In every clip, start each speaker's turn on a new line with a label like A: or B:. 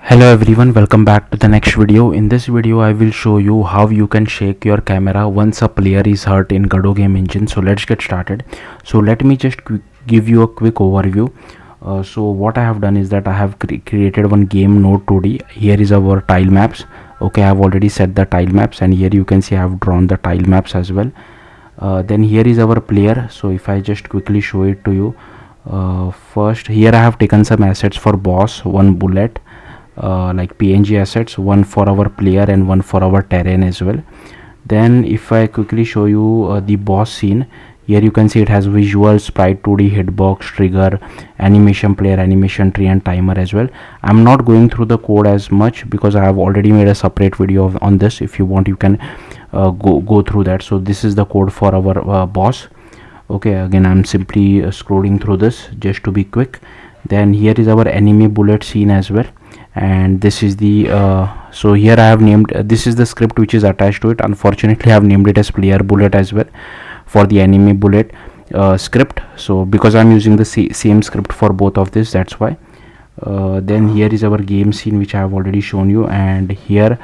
A: Hello everyone, welcome back to the next video. In this video I will show you how you can shake your camera once a player is hurt in Godot game engine. So let's get started. So let me just give you a quick overview. So what I have done is that I have created one game node 2D. Here is our tile maps. Okay, I have already set the tile maps, and here you can see I have drawn the tile maps as well. Then here is our player. So if I just quickly show it to you, first here I have taken some assets for boss, one bullet, like PNG assets, one for our player and one for our terrain as well. Then if I quickly show you the boss scene, here you can see it has visual, sprite, 2D, hitbox, trigger, animation player, animation tree and timer as well. I'm not going through the code as much because I have already made a separate video on this. If you want, you can go through that. So this is the code for our boss. Okay, again I'm simply scrolling through this just to be quick. Then here is our enemy bullet scene as well, and this is the so here I have named this is the script which is attached to it. Unfortunately I have named it as player bullet as well for the enemy bullet script, so because I'm using the same script for both of this, that's why. Then here is our game scene which I have already shown you, and here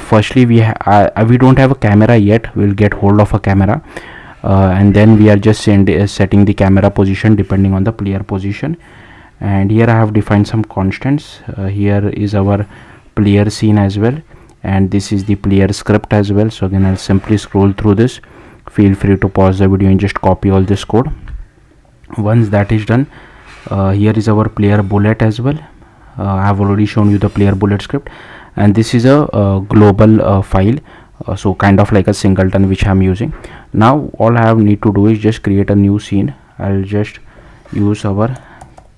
A: firstly we don't have a camera yet. We'll get hold of a camera, and then we are just setting the camera position depending on the player position. And here I have defined some constants. Here is our player scene as well, and this is the player script as well. So again I'll simply scroll through this. Feel free to pause the video and just copy all this code. Once that is done, here is our player bullet as well. I have already shown you the player bullet script, and this is a global file, so kind of like a singleton which I'm using. Now all I need to do is just create a new scene. I'll just use our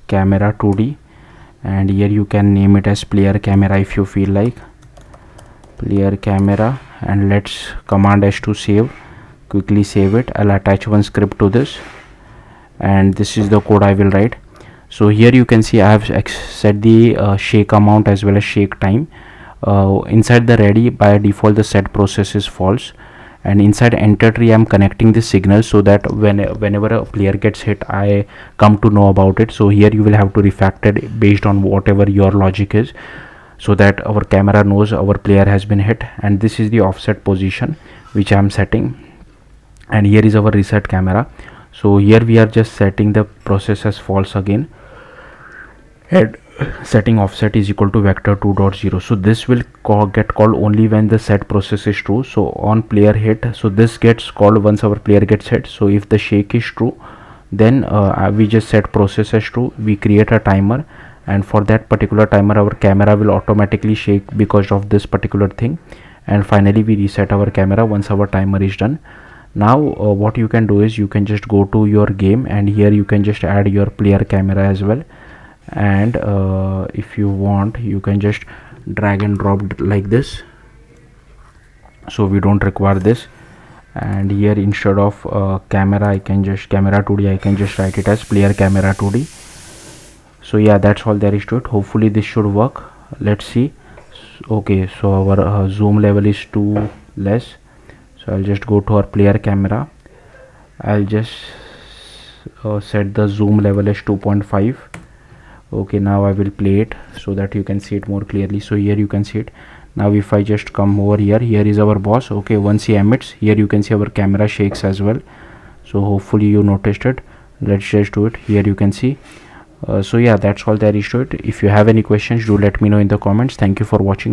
A: camera 2D, and here you can name it as player camera if you feel like, player camera, and let's command S to save. Quickly save it. I'll attach one script to this, and this is the code I will write. So here you can see I have set the shake amount as well as shake time. Inside the ready, by default the set process is false, and inside enter tree I'm connecting this signal so that whenever a player gets hit I come to know about it. So here you will have to refactor it based on whatever your logic is, so that our camera knows our player has been hit. And this is the offset position which I am setting, and here is our reset camera. So here we are just setting the process as false again, and setting offset is equal to vector 2.0. so this will get called only when the set process is true. So on player hit, so this gets called once our player gets hit. So if the shake is true, then we just set process as true. We create a timer, and for that particular timer our camera will automatically shake because of this particular thing. And finally we reset our camera once our timer is done. Now what you can do is you can just go to your game, and here you can just add your player camera as well. And if you want, you can just drag and drop like this, so we don't require this. And here instead of camera, I can just camera 2D, I can just write it as player camera 2D. So yeah, that's all there is to it. Hopefully this should work. Let's see. Okay, so our zoom level is too less, so I'll just go to our player camera. I'll just set the zoom level as 2.5. okay, now I will play it so that you can see it more clearly. So here you can see it. Now if I just come over here, here is our boss. Okay, once he emits, here you can see our camera shakes as well. So hopefully you noticed it. Let's just do it. Here you can see. So yeah, that's all there is to it. If you have any questions, do let me know in the comments. Thank you for watching.